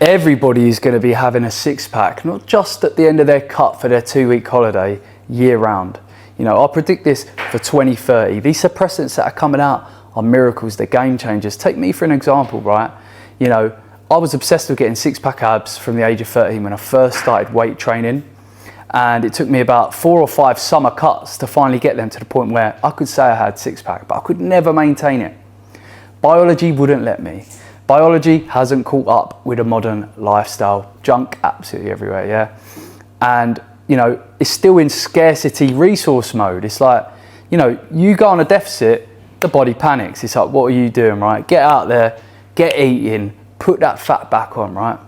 Everybody is going to be having a six-pack, not just at the end of their cut for their 2-week holiday, year round. You know, I'll predict this for 2030. These suppressants that are coming out are miracles, they're game changers. Take me for an example, right? You know, I was obsessed with getting six-pack abs from the age of 13 when I first started weight training. And it took me about 4 or 5 summer cuts to finally get them to the point where I could say I had six-pack, but I could never maintain it. Biology wouldn't let me. Biology hasn't caught up with a modern lifestyle. Junk absolutely everywhere, yeah? And, you know, it's still in scarcity resource mode. It's like, you know, you go on a deficit, the body panics. It's like, what are you doing, right? Get out there, get eating, put that fat back on, right?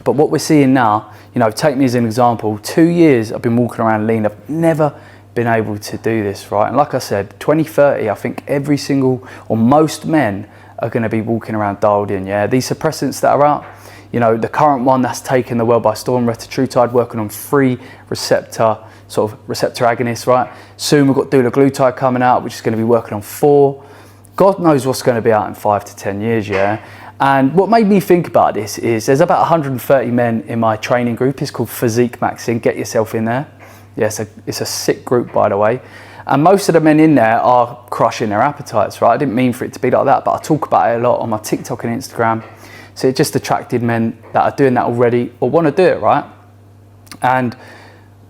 But what we're seeing now, you know, take me as an example, 2 years I've been walking around lean. I've never been able to do this, right? And like I said, 2030, I think every single, or most men are going to be walking around dialed in, yeah? These suppressants that are out, you know, the current one that's taken the world by storm, Retatrutide, working on 3 receptor agonists, right? Soon we've got dulaglutide coming out, which is going to be working on 4. God knows what's going to be out in 5 to 10 years, yeah? And what made me think about this is there's about 130 men in my training group. It's called Physique Maxing. Get yourself in there. Yes, it's a sick group, by the way. And most of the men in there are crushing their appetites, right? I didn't mean for it to be like that, but I talk about it a lot on my TikTok and Instagram. So it just attracted men that are doing that already or want to do it, right? And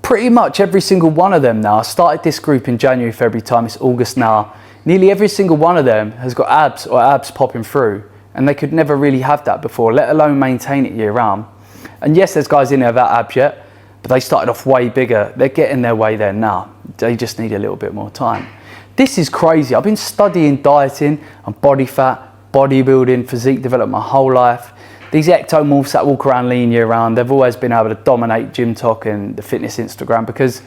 pretty much every single one of them now, I started this group in January, February time, it's August now. Nearly every single one of them has got abs or abs popping through. And they could never really have that before, let alone maintain it year round. And yes, there's guys in there without abs yet, but they started off way bigger. They're getting their way there now. They just need a little bit more time. This is crazy. I've been studying dieting and body fat, bodybuilding, physique development my whole life. These ectomorphs that walk around lean year round, they've always been able to dominate Gym Talk and the fitness Instagram because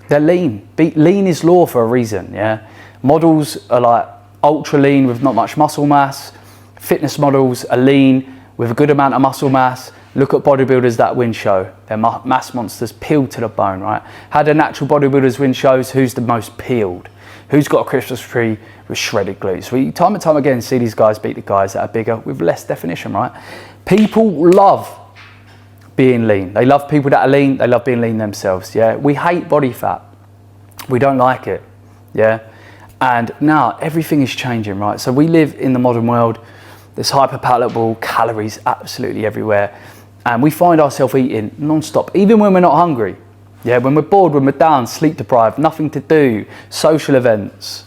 they're lean. Lean is law for a reason, yeah? Models are like ultra lean with not much muscle mass. Fitness models are lean with a good amount of muscle mass. Look at bodybuilders that win show. They're mass monsters, peeled to the bone, right? How do natural bodybuilders win shows? Who's the most peeled? Who's got a Christmas tree with shredded glutes? We time and time again see these guys beat the guys that are bigger with less definition, right? People love being lean. They love people that are lean. They love being lean themselves, yeah? We hate body fat. We don't like it, yeah? And now everything is changing, right? So we live in the modern world. There's hyper-palatable calories absolutely everywhere. And we find ourselves eating non-stop, even when we're not hungry. Yeah, when we're bored, when we're down, sleep deprived, nothing to do, social events.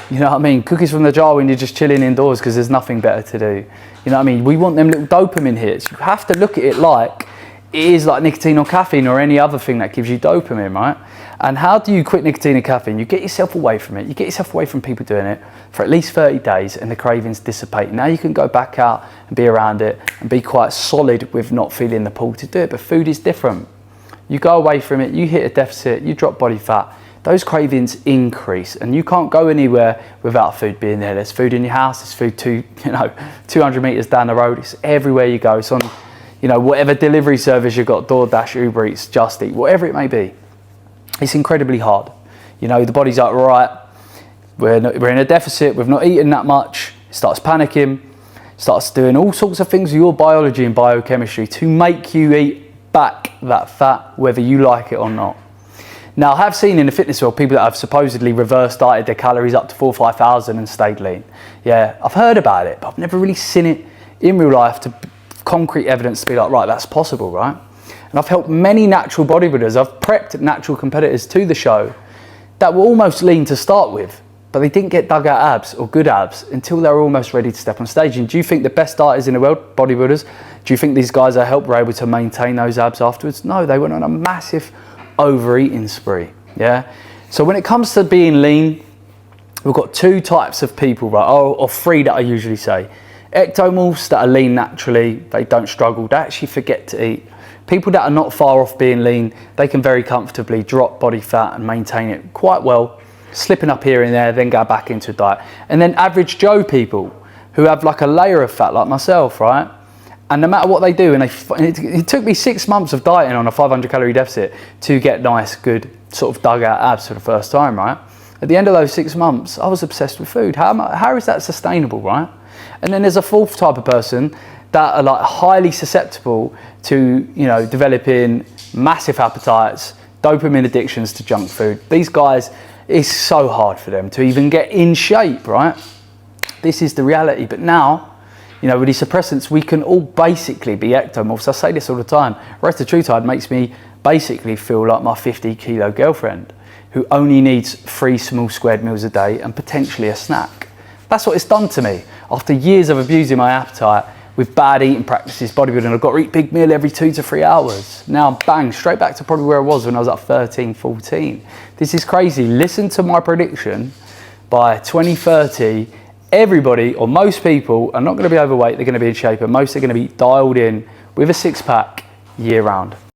You know what I mean? Cookies from the jar when you're just chilling indoors because there's nothing better to do. You know what I mean? We want them little dopamine hits. You have to look at it like it is like nicotine or caffeine or any other thing that gives you dopamine, right? And how do you quit nicotine and caffeine? You get yourself away from it. You get yourself away from people doing it for at least 30 days and the cravings dissipate. Now you can go back out and be around it and be quite solid with not feeling the pull to do it. But food is different. You go away from it, you hit a deficit, you drop body fat, those cravings increase and you can't go anywhere without food being there. There's food in your house, there's food 200 meters down the road. It's everywhere you go. It's on, you know, whatever delivery service you've got, DoorDash, Uber Eats, Just Eat, whatever it may be. It's incredibly hard. You know, the body's like, right, we're in a deficit, we've not eaten that much. It starts panicking, starts doing all sorts of things with your biology and biochemistry to make you eat back that fat, whether you like it or not. Now, I have seen in the fitness world people that have supposedly reverse dieted their calories up to 4,000 or 5,000 and stayed lean. Yeah, I've heard about it, but I've never really seen it in real life to concrete evidence to be like, right, that's possible, right? And I've helped many natural bodybuilders. I've prepped natural competitors to the show that were almost lean to start with, but they didn't get dug out abs or good abs until they were almost ready to step on stage. And do you think the best dieters in the world, bodybuilders, do you think these guys I helped were able to maintain those abs afterwards? No, they went on a massive overeating spree, yeah? So when it comes to being lean, we've got 2 types of people, right? Or 3 that I usually say. Ectomorphs that are lean naturally, they don't struggle, they actually forget to eat. People that are not far off being lean, they can very comfortably drop body fat and maintain it quite well, slipping up here and there, then go back into a diet. And then average Joe people who have like a layer of fat like myself, right? And no matter what they do, and it took me 6 months of dieting on a 500 calorie deficit to get nice, good sort of dug out abs for the first time, right? At the end of those 6 months, I was obsessed with food. How is that sustainable, right? And then there's a 4th type of person that are like highly susceptible to, you know, developing massive appetites, dopamine addictions to junk food. These guys, it's so hard for them to even get in shape, right? This is the reality. But now, you know, with these suppressants, we can all basically be ectomorphs. I say this all the time. Retatrutide makes me basically feel like my 50-kilo girlfriend who only needs 3 small squared meals a day and potentially a snack. That's what it's done to me. After years of abusing my appetite with bad eating practices, bodybuilding, I've got to eat big meal every 2 to 3 hours. Now I'm bang, straight back to probably where I was when I was like 13, 14. This is crazy. Listen to my prediction. By 2030, everybody, or most people, are not going to be overweight, they're going to be in shape, and most are going to be dialed in with a 6-pack year round.